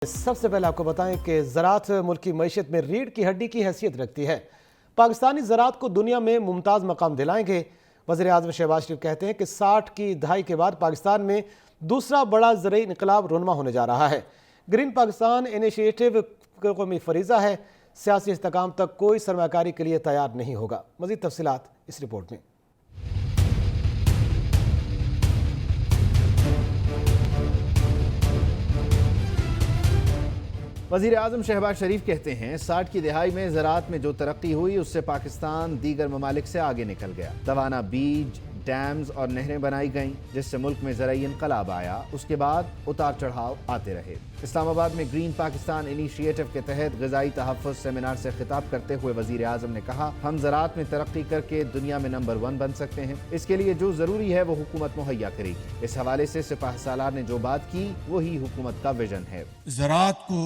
سب سے پہلے آپ کو بتائیں کہ زراعت ملک کی معیشت میں ریڑھ کی ہڈی کی حیثیت رکھتی ہے۔ پاکستانی زراعت کو دنیا میں ممتاز مقام دلائیں گے۔ وزیر اعظم شہباز شریف کہتے ہیں کہ 60 کی دہائی کے بعد پاکستان میں دوسرا بڑا زرعی انقلاب رونما ہونے جا رہا ہے۔ گرین پاکستان انیشیٹو قومی فریضہ ہے، سیاسی استحکام تک کوئی سرمایہ کاری کے لیے تیار نہیں ہوگا۔ مزید تفصیلات اس رپورٹ میں۔ وزیر اعظم شہباز شریف کہتے ہیں 60 کی دہائی میں زراعت میں جو ترقی ہوئی اس سے پاکستان دیگر ممالک سے آگے نکل گیا۔ توانا بیج، ڈیمز اور نہریں بنائی گئیں جس سے ملک میں زرعی انقلاب آیا۔ اس کے بعد اتار چڑھاؤ آتے رہے۔ اسلام آباد میں گرین پاکستان انیشیٹو کے تحت غذائی تحفظ سیمینار سے خطاب کرتے ہوئے وزیر اعظم نے کہا، ہم زراعت میں ترقی کر کے دنیا میں نمبر 1 بن سکتے ہیں۔ اس کے لیے جو ضروری ہے وہ حکومت مہیا کرے گی۔ اس حوالے سے سپاہ سالار نے جو بات کی وہی حکومت کا ویژن ہے۔ زراعت کو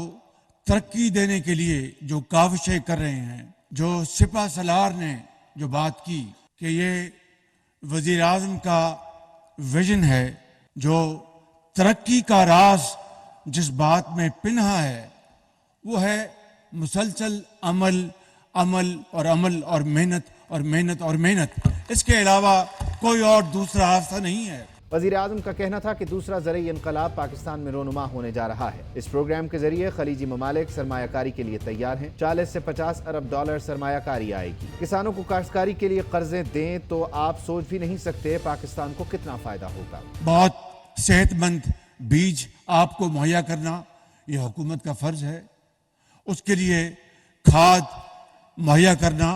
ترقی دینے کے لیے جو کاوشیں کر رہے ہیں، جو سپاہ سالار نے جو بات کی کہ یہ وزیر اعظم کا ویژن ہے، جو ترقی کا راز جس بات میں پنہا ہے وہ ہے مسلسل عمل اور محنت اور محنت اور محنت۔ اس کے علاوہ کوئی اور دوسرا راستہ نہیں ہے۔ وزیر اعظم کا کہنا تھا کہ دوسرا زرعی انقلاب پاکستان میں رونما ہونے جا رہا ہے۔ اس پروگرام کے ذریعے خلیجی ممالک سرمایہ کاری کے لیے تیار ہیں۔ 40 سے 50 ارب ڈالر سرمایہ کاری آئے گی۔ کسانوں کو کاشتکاری کے لیے قرضیں دیں تو آپ سوچ بھی نہیں سکتے پاکستان کو کتنا فائدہ ہوگا۔ بہت صحت مند بیج آپ کو مہیا کرنا یہ حکومت کا فرض ہے۔ اس کے لیے کھاد مہیا کرنا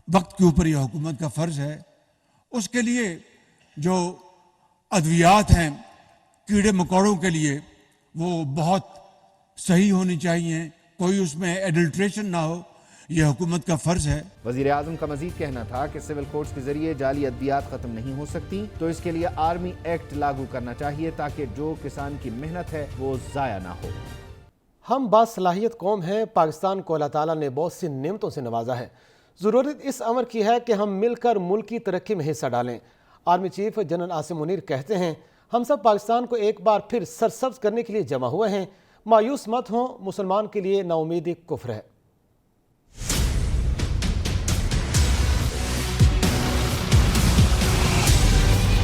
وقت کے اوپر یہ حکومت کا فرض ہے۔ اس کے لیے جو ادویات ہیں کیڑے مکوڑوں کے لیے وہ بہت صحیح ہونی چاہیے، کوئی اس میں ایڈلٹریشن نہ ہو، یہ حکومت کا فرض ہے۔ وزیر اعظم کا مزید کہنا تھا کہ سول کورٹس کے ذریعے جعلی ادویات ختم نہیں ہو سکتی تو اس کے لیے آرمی ایکٹ لاگو کرنا چاہیے تاکہ جو کسان کی محنت ہے وہ ضائع نہ ہو۔ ہم باصلاحیت قوم ہیں۔ پاکستان کو اللہ تعالیٰ نے بہت سی نعمتوں سے نوازا ہے۔ ضرورت اس امر کی ہے کہ ہم مل کر ملک کی ترقی میں حصہ ڈالیں۔ Army chief general Asim Munir کہتے ہیں، ہم سب پاکستان کو ایک بار پھر سرسبز کرنے کے لیے جمع ہوئے ہیں۔ مایوس مت ہوں، مسلمان کے لیے نا امیدی کفر ہے۔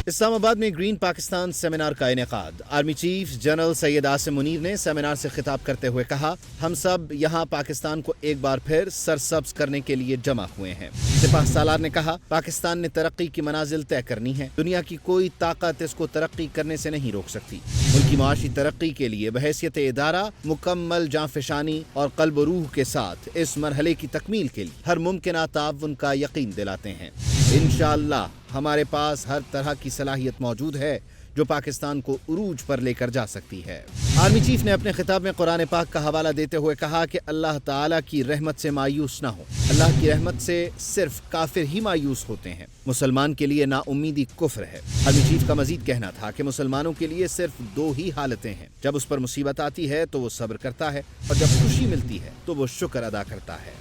اسلام آباد میں گرین پاکستان سیمینار کا انعقاد۔ Army chief general Syed Asim Munir نے سیمینار سے خطاب کرتے ہوئے کہا، ہم سب یہاں پاکستان کو ایک بار پھر سرسبز کرنے کے لیے جمع ہوئے ہیں۔ سپاہ سالار نے کہا، پاکستان نے ترقی کی منازل طے کرنی ہے۔ دنیا کی کوئی طاقت اس کو ترقی کرنے سے نہیں روک سکتی۔ ملک کی معاشی ترقی کے لیے بحیثیت ادارہ مکمل جاں فشانی اور قلب و روح کے ساتھ اس مرحلے کی تکمیل کے لیے ہر ممکنہ تعاون کا یقین دلاتے ہیں۔ انشاءاللہ ہمارے پاس ہر طرح کی صلاحیت موجود ہے جو پاکستان کو عروج پر لے کر جا سکتی ہے۔ آرمی چیف نے اپنے خطاب میں قرآن پاک کا حوالہ دیتے ہوئے کہا کہ اللہ تعالیٰ کی رحمت سے مایوس نہ ہو۔ اللہ کی رحمت سے صرف کافر ہی مایوس ہوتے ہیں۔ مسلمان کے لیے نا امیدی کفر ہے۔ آرمی چیف کا مزید کہنا تھا کہ مسلمانوں کے لیے صرف 2 ہی حالتیں ہیں، جب اس پر مصیبت آتی ہے تو وہ صبر کرتا ہے اور جب خوشی ملتی ہے تو وہ شکر ادا کرتا ہے۔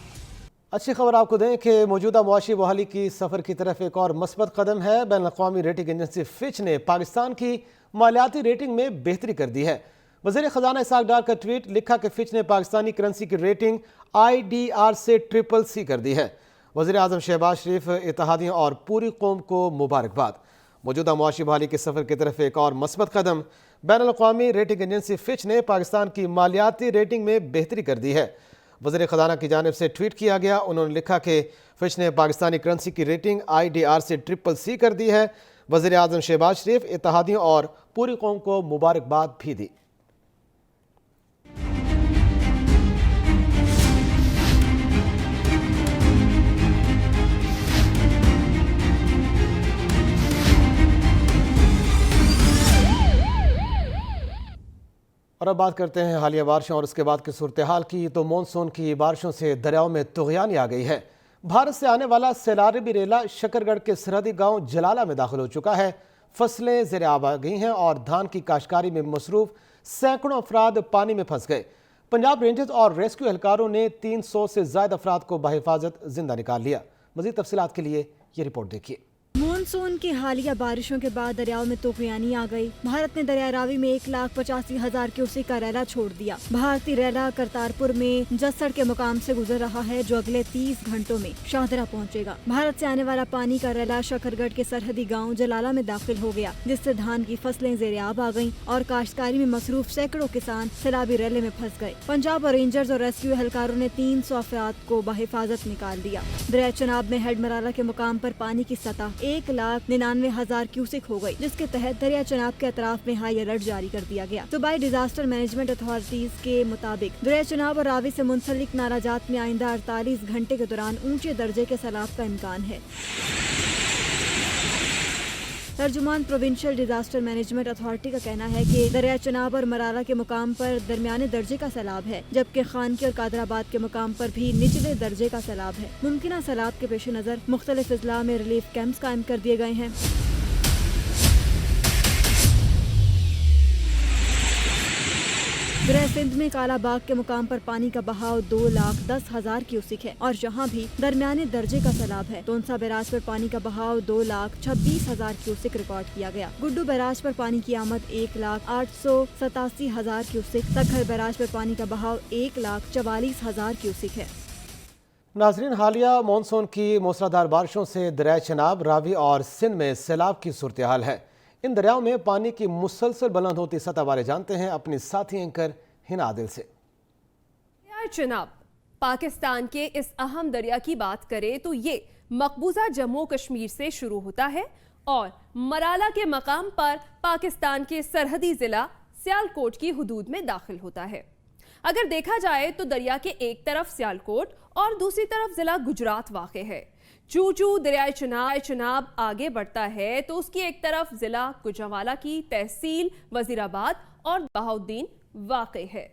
اچھی خبر آپ کو دیں کہ موجودہ معاشی بحالی کی سفر کی طرف ایک اور مثبت قدم ہے۔ بین الاقوامی ریٹنگ ایجنسی فچ نے پاکستان کی مالیاتی ریٹنگ میں بہتری کر دی ہے۔ وزیر خزانہ اسحاق ڈار کا ٹویٹ لکھا کہ فچ نے پاکستانی کرنسی کی ریٹنگ IDR سے CCC کر دی ہے۔ وزیر اعظم شہباز شریف اتحادیوں اور پوری قوم کو مبارکباد۔ موجودہ معاشی بحالی کے سفر کی طرف ایک اور مثبت قدم۔ بین الاقوامی ریٹنگ ایجنسی فچ نے پاکستان کی مالیاتی ریٹنگ میں بہتری کر دی ہے۔ وزیر خزانہ کی جانب سے ٹویٹ کیا گیا، انہوں نے لکھا کہ فچ نے پاکستانی کرنسی کی ریٹنگ IDR سے CCC کر دی ہے۔ وزیر اعظم شہباز شریف اتحادیوں اور پوری قوم کو مبارکباد بھی دی۔ اور اب بات کرتے ہیں حالیہ بارشوں اور اس کے بعد کی صورتحال کی۔ تو مونسون کی بارشوں سے دریاؤں میں طغیانی آ گئی ہے۔ بھارت سے آنے والا سیلابی ریلا شکرگڑھ کے سرحدی گاؤں جلالہ میں داخل ہو چکا ہے۔ فصلیں زیر آب آ گئی ہیں اور دھان کی کاشتکاری میں مصروف سینکڑوں افراد پانی میں پھنس گئے۔ پنجاب رینجرز اور ریسکیو اہلکاروں نے 300 سے زائد افراد کو بحفاظت زندہ نکال لیا۔ مزید تفصیلات کے لیے یہ رپورٹ دیکھیے۔ مانسون کی حالیہ بارشوں کے بعد دریاؤں میں طوفانی آ گئی۔ بھارت نے دریائے راوی میں 1,85,000 کیوسیک کا ریلا چھوڑ دیا۔ بھارتی ریلا کرتارپور میں جسڑ کے مقام سے گزر رہا ہے، جو اگلے 30 گھنٹوں میں شاہدرہ پہنچے گا۔ بھارت سے آنے والا پانی کا ریلا شکر گڑھ کے سرحدی گاؤں جلالہ میں داخل ہو گیا، جس سے دھان کی فصلیں زیر آب آ گئیں اور کاشتکاری میں مصروف سینکڑوں کسان سیلابی ریلے میں پھنس گئے۔ پنجاب اور رینجرز اور ریسکیو اہلکاروں نے 300 افراد کو بحفاظت نکال دیا۔ دریائے چناب میں ہیڈ مرالہ کے مقام پر پانی کی سطح 1,99,000 کیوسک ہو گئی، جس کے تحت دریا چناب کے اطراف میں ہائی الرٹ جاری کر دیا گیا۔ صوبائی ڈیزاسٹر مینجمنٹ اتھارٹیز کے مطابق دریا چناب اور راوی سے منسلک نارا جات میں آئندہ 48 گھنٹے کے دوران اونچے درجے کے سیلاب کا امکان ہے۔ ترجمان پروونشل ڈیزاسٹر مینجمنٹ اتھارٹی کا کہنا ہے کہ دریا چناب اور مرالہ کے مقام پر درمیانے درجے کا سیلاب ہے، جبکہ خانکی اور قادر آباد کے مقام پر بھی نچلے درجے کا سیلاب ہے۔ ممکنہ سیلاب کے پیش نظر مختلف اضلاع میں ریلیف کیمپس قائم کر دیے گئے ہیں۔ دریا سندھ میں کالا باغ کے مقام پر پانی کا بہاؤ 2,10,000 کیوسک ہے اور جہاں بھی درمیانے درجے کا سیلاب ہے۔ تونسا بیراج پر پانی کا بہاؤ 2,26,000 کیوسک ریکارڈ کیا گیا۔ گڈو بیراج پر پانی کی آمد 1,08,87,000 کیوسک، سکھر بیراج پر پانی کا بہاؤ 1,44,000 کیوسک ہے۔ ناظرین، حالیہ مانسون کی موسلادھار بارشوں سے دریائے چناب، راوی اور سندھ میں سیلاب کی صورتحال ہے۔ ان دریاؤں میں پانی کی مسلسل بلند ہوتی سطح بارے جانتے ہیں اپنی ساتھی اینکر ہنا عادل سے۔ دریائے چناب پاکستان کے اس اہم دریا کی بات کریں تو یہ مقبوضہ جموں کشمیر سے شروع ہوتا ہے اور مرالہ کے مقام پر پاکستان کے سرحدی ضلع سیالکوٹ کی حدود میں داخل ہوتا ہے۔ اگر دیکھا جائے تو دریا کے ایک طرف سیالکوٹ اور دوسری طرف ضلع گجرات واقع ہے۔ چوں دریائے چناب آگے بڑھتا ہے تو اس کی ایک طرف ضلع گوجرانوالہ کی تحصیل وزیر آباد اور بہاؤالدین واقع ہے۔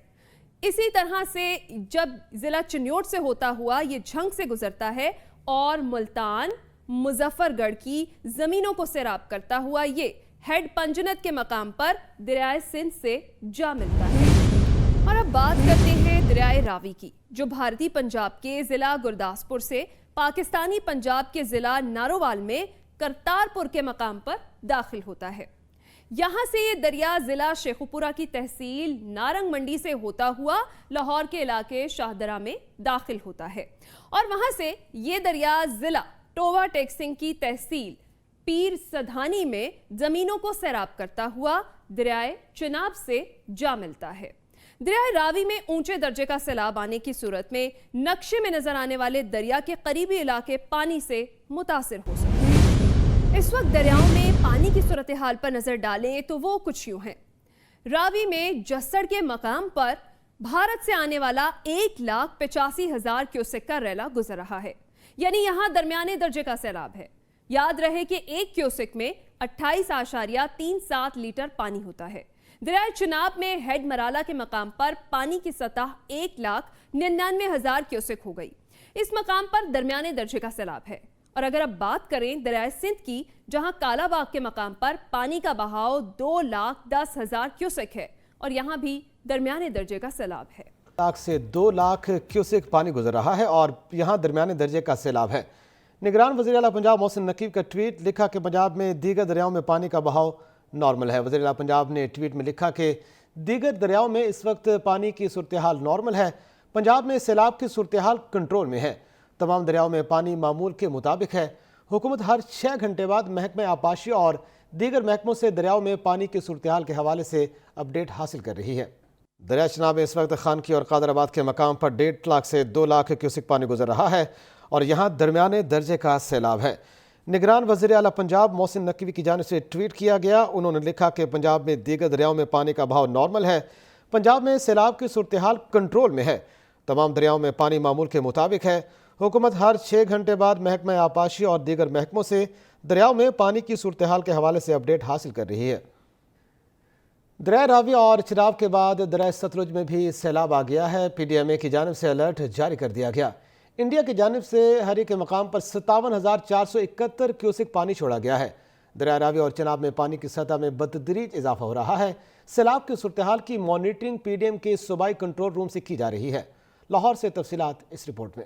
اسی طرح سے جب ضلع چنیوٹ سے ہوتا ہوا یہ جھنگ سے گزرتا ہے اور ملتان، مظفر گڑھ کی زمینوں کو سیراب کرتا ہوا یہ ہیڈ پنجنت کے مقام پر دریائے سندھ سے جا ملتا ہے۔ اور اب بات کرتے ہیں دریائے راوی کی، جو بھارتی پنجاب کے ضلع گرداسپور سے پاکستانی پنجاب کے ضلع نارووال میں کرتارپور کے مقام پر داخل ہوتا ہے۔ یہاں سے یہ دریا ضلع شیخوپورہ کی تحصیل نارنگ منڈی سے ہوتا ہوا لاہور کے علاقے شاہدرہ میں داخل ہوتا ہے اور وہاں سے یہ دریا ضلع ٹوبہ ٹیکسنگ کی تحصیل پیر سدھانی میں زمینوں کو سیراب کرتا ہوا دریائے چناب سے جا ملتا ہے۔ دریائے راوی میں اونچے درجے کا سیلاب آنے کی صورت میں نقشے میں نظر آنے والے دریا کے قریبی علاقے پانی سے متاثر ہو سکتے ہیں۔ اس وقت دریاؤں میں پانی کی صورتحال پر نظر ڈالیں تو وہ کچھ یوں ہیں۔ راوی میں جسڑ کے مقام پر بھارت سے آنے والا 1,85,000 کیوسک کا ریلا گزر رہا ہے، یعنی یہاں درمیانے درجے کا سیلاب ہے۔ یاد رہے کہ ایک کیوسک میں 28.37 لیٹر پانی ہوتا ہے۔ دریائے چناب میں ہیڈ مرالہ کے مقام پر پانی کی سطح 1,99,000 کیوسک ہو گئی۔ اس مقام پر درمیانے درجے کا سیلاب ہے۔ اور اگر اب بات کریں دریائے سندھ کی، جہاں کالا باغ کے مقام پر پانی کا بہاؤ 2,10,000 کیوسک ہے اور یہاں بھی درمیانے درجے کا سیلاب ہے۔ 1 سے 2 لاکھ کیوسک پانی گزر رہا ہے اور یہاں درمیانے درجے کا سیلاب ہے۔ نگران وزیر اعلیٰ پنجاب محسن نقوی کا ٹویٹ، لکھا کہ پنجاب میں دیگر دریاؤں میں پانی کا بہاؤ نارمل ہے۔ وزیر اعلیٰ پنجاب نے ٹویٹ میں لکھا کہ دیگر دریاؤں میں اس وقت پانی کی صورتحال نارمل ہے۔ پنجاب میں سیلاب کی صورتحال کنٹرول میں ہے۔ تمام دریاؤں میں پانی معمول کے مطابق ہے۔ حکومت ہر 6 گھنٹے بعد محکمہ آبپاشی اور دیگر محکموں سے دریاؤں میں پانی کی صورتحال کے حوالے سے اپڈیٹ حاصل کر رہی ہے۔ دریا چناب میں اس وقت خانکی اور قادر آباد کے مقام پر 1.5 لاکھ سے 2 لاکھ کیوسک پانی گزر رہا ہے اور یہاں درمیانے درجے کا سیلاب ہے۔ نگران وزیر اعلیٰ پنجاب محسن نقوی کی جانب سے ٹویٹ کیا گیا، انہوں نے لکھا کہ پنجاب میں دیگر دریاؤں میں پانی کا بہاؤ نارمل ہے۔ پنجاب میں سیلاب کی صورتحال کنٹرول میں ہے۔ تمام دریاؤں میں پانی معمول کے مطابق ہے۔ حکومت ہر 6 گھنٹے بعد محکمہ آبپاشی اور دیگر محکموں سے دریاؤں میں پانی کی صورتحال کے حوالے سے اپڈیٹ حاصل کر رہی ہے۔ دریائے راوی اور چناب کے بعد دریائے ستلج میں بھی سیلاب آ گیا ہے۔ پی ڈی ایم اے کی جانب سے الرٹ جاری کر دیا گیا۔ انڈیا کی جانب سے ہری کے مقام پر 57,471 کیوسک پانی چھوڑا گیا ہے۔ دریائے راوی اور چناب میں پانی کی سطح میں بتدریج اضافہ ہو رہا ہے۔ سیلاب کی صورتحال کی مانیٹرنگ پی ڈی ایم کے صوبائی کنٹرول روم سے کی جا رہی ہے۔ لاہور سے تفصیلات اس رپورٹ میں۔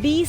20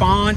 5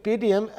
PDM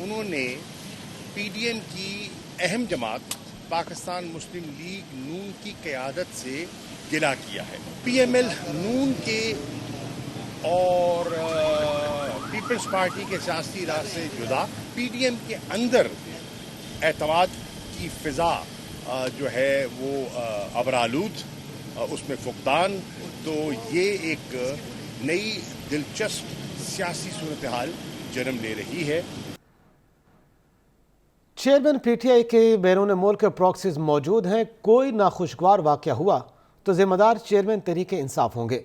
انہوں نے PDM کی اہم جماعت پاکستان مسلم لیگ نون کی قیادت سے گلہ کیا ہے. PML نون کے اور پیپلز پارٹی کے سیاسی راہ سے جدا PDM کے اندر اعتماد کی فضا جو ہے وہ ابرآلود، اس میں فقدان، تو یہ ایک نئی دلچسپ سیاسی صورتحال جنم لے رہی ہے. چیئرمین PTI کے بیرون ملک پراکسیز موجود ہیں. کوئی ناخوشگوار واقعہ ہوا تو ذمہ دار چیئرمین تحریک انصاف ہوں گے.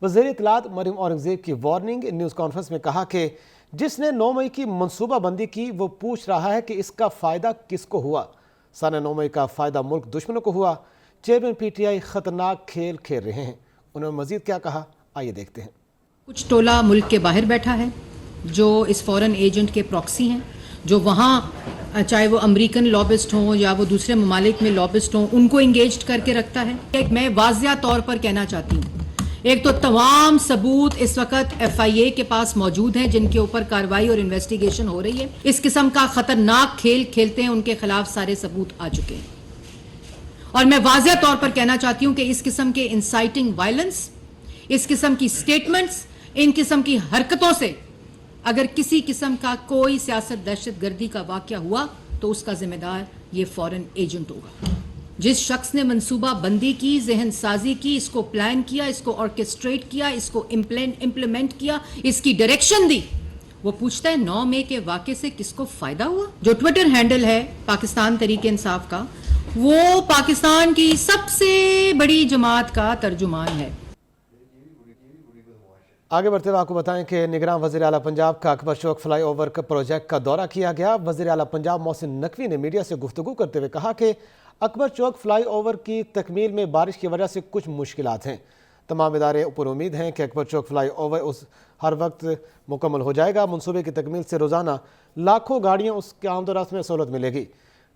وزیر اطلاعات مریم اورنگزیب کی وارننگ. نیوز کانفرنس میں کہا کہ جس نے 9 مئی کی منصوبہ بندی کی وہ پوچھ رہا ہے کہ اس کا فائدہ کس کو ہوا. سنہ 9 مئی کا فائدہ ملک دشمنوں کو ہوا. چیئرمین PTI خطرناک کھیل کھیل رہے ہیں. انہوں نے مزید کیا کہا، آئیے دیکھتے ہیں. کچھ ٹولہ ملک کے باہر بیٹھا ہے جو اس فورن ایجنٹ کے پراکسی ہیں، جو وہاں چاہے وہ امریکن لابسٹ ہوں یا وہ دوسرے ممالک میں لابسٹ ہوں، ان کو انگیجڈ کر کے رکھتا ہے. ایک میں واضح طور پر کہنا چاہتی ہوں، ایک تو تمام ثبوت اس وقت FIA کے پاس موجود ہیں جن کے اوپر کارروائی اور انویسٹیگیشن ہو رہی ہے. اس قسم کا خطرناک کھیل کھیلتے ہیں، ان کے خلاف سارے ثبوت آ چکے ہیں. اور میں واضح طور پر کہنا چاہتی ہوں کہ اس قسم کے انسائٹنگ وائلنس، اس قسم کی سٹیٹمنٹس، ان قسم کی حرکتوں سے اگر کسی قسم کا کوئی سیاست دہشت گردی کا واقعہ ہوا تو اس کا ذمہ دار یہ فورن ایجنٹ ہوگا. جس شخص نے منصوبہ بندی کی، ذہن سازی کی، اس کو پلان کیا، اس کو آرکیسٹریٹ کیا، اس کو امپلیمنٹ کیا، اس کی ڈائریکشن دی، وہ پوچھتا ہے 9 مئی کے واقعے سے کس کو فائدہ ہوا. جو ٹویٹر ہینڈل ہے پاکستان تحریک انصاف کا، وہ پاکستان کی سب سے بڑی جماعت کا ترجمان ہے. آگے بڑھتے ہوئے آپ کو بتائیں کہ نگراں وزیر اعلیٰ پنجاب کا اکبر چوک فلائی اوور کا پروجیکٹ کا دورہ کیا گیا. وزیر اعلیٰ پنجاب محسن نقوی نے میڈیا سے گفتگو کرتے ہوئے کہا کہ اکبر چوک فلائی اوور کی تکمیل میں بارش کی وجہ سے کچھ مشکلات ہیں. تمام ادارے پر امید ہیں کہ اکبر چوک فلائی اوور ہر وقت مکمل ہو جائے گا. منصوبے کی تکمیل سے روزانہ لاکھوں گاڑیاں اس کے آمد و رفت میں سہولت ملے گی.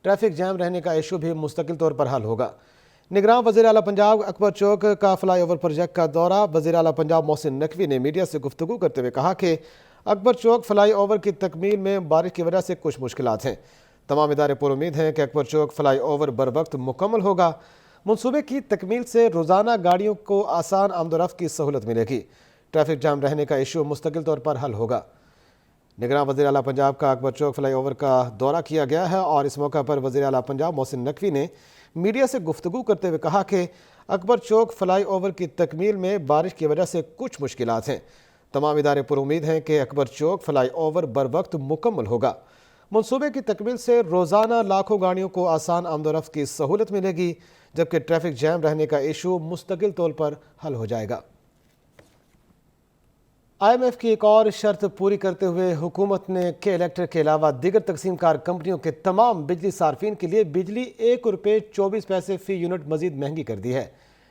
ٹریفک جام رہنے کا ایشو بھی مستقل طور پر حل ہوگا. نگراں وزیر اعلیٰ پنجاب اکبر چوک کا فلائی اوور پروجیکٹ کا دورہ. وزیر اعلیٰ پنجاب محسن نقوی نے میڈیا سے گفتگو کرتے ہوئے کہا کہ اکبر چوک فلائی اوور کی تکمیل میں بارش کی وجہ سے کچھ مشکلات ہیں. تمام ادارے پر امید ہیں کہ اکبر چوک فلائی اوور بروقت مکمل ہوگا. منصوبے کی تکمیل سے روزانہ گاڑیوں کو آسان آمد و رفت کی سہولت ملے گی. ٹریفک جام رہنے کا ایشو مستقل طور پر حل ہوگا. نگراں وزیر اعلیٰ پنجاب کا اکبر چوک فلائی اوور کا دورہ کیا گیا ہے اور اس موقع پر وزیر اعلیٰ پنجاب محسن نقوی نے میڈیا سے گفتگو کرتے ہوئے کہا کہ اکبر چوک فلائی اوور کی تکمیل میں بارش کی وجہ سے کچھ مشکلات ہیں. تمام ادارے پر امید ہیں کہ اکبر چوک فلائی اوور بروقت مکمل ہوگا. منصوبے کی تکمیل سے روزانہ لاکھوں گاڑیوں کو آسان آمد و رفت کی سہولت ملے گی، جبکہ ٹریفک جام رہنے کا ایشو مستقل طور پر حل ہو جائے گا. IMF کی ایک اور شرط پوری کرتے ہوئے حکومت نے کے الیکٹرک کے علاوہ دیگر تقسیم کار کمپنیوں کے تمام بجلی صارفین کے لیے بجلی 1 روپے 24 پیسے فی یونٹ مزید مہنگی کر دی ہے،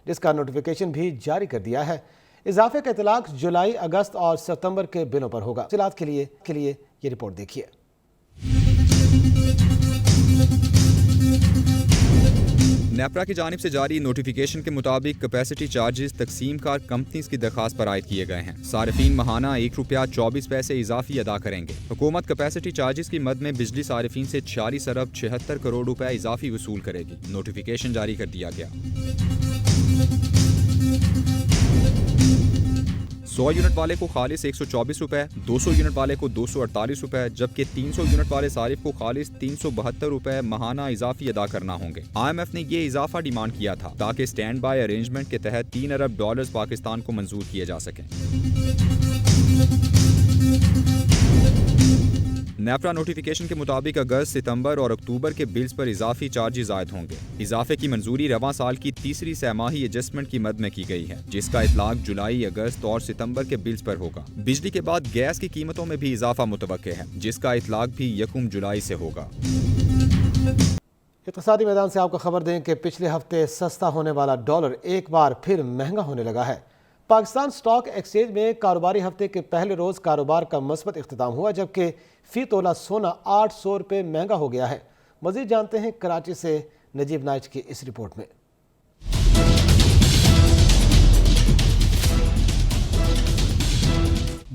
جس کا نوٹیفیکیشن بھی جاری کر دیا ہے. اضافے کا اطلاق جولائی، اگست اور ستمبر کے بلوں پر ہوگا. تفصیلات کے لیے یہ رپورٹ دیکھیے. نیپرا کی جانب سے جاری نوٹیفیکیشن کے مطابق کیپیسٹی چارجز تقسیم کار کمپنیز کی درخواست پر عائد کیے گئے ہیں. صارفین ماہانہ 1 روپیہ 24 پیسے اضافی ادا کریں گے. حکومت کیپیسٹی چارجز کی مد میں بجلی صارفین سے 46 ارب 76 کروڑ روپے اضافی وصول کرے گی. نوٹیفیکیشن جاری کر دیا گیا. 100 یونٹ والے کو خالص 124 روپے، 200 یونٹ والے کو 248 روپے، جبکہ 300 یونٹ والے صارف کو خالص 372 روپے ماہانہ اضافی ادا کرنا ہوں گے. IMF نے یہ اضافہ ڈیمانڈ کیا تھا تاکہ اسٹینڈ بائی ارینجمنٹ کے تحت $3 ارب پاکستان کو منظور کیے جا سکیں. نیپرا نوٹیفیکیشن کے مطابق اگست، ستمبر اور اکتوبر کے بلز پر اضافی چارجز عائد ہوں گے. اضافے کی منظوری رواں سال کی تیسری سہ ماہی ایڈجسٹمنٹ کی مد میں کی گئی ہے، جس کا اطلاق جولائی، اگست اور ستمبر کے بلز پر ہوگا. بجلی کے بعد گیس کی قیمتوں میں بھی اضافہ متوقع ہے، جس کا اطلاق بھی 1 جولائی سے ہوگا. اقتصادی میدان سے آپ کو خبر دیں کہ پچھلے ہفتے سستا ہونے والا ڈالر ایک بار پھر مہنگا ہونے لگا ہے. پاکستان سٹاک ایکسچینج میں کاروباری ہفتے کے پہلے روز کاروبار کا مثبت اختتام ہوا، جبکہ فی تولہ سونا 800 روپے مہنگا ہو گیا ہے. مزید جانتے ہیں کراچی سے نجیب نائچ کی اس رپورٹ میں.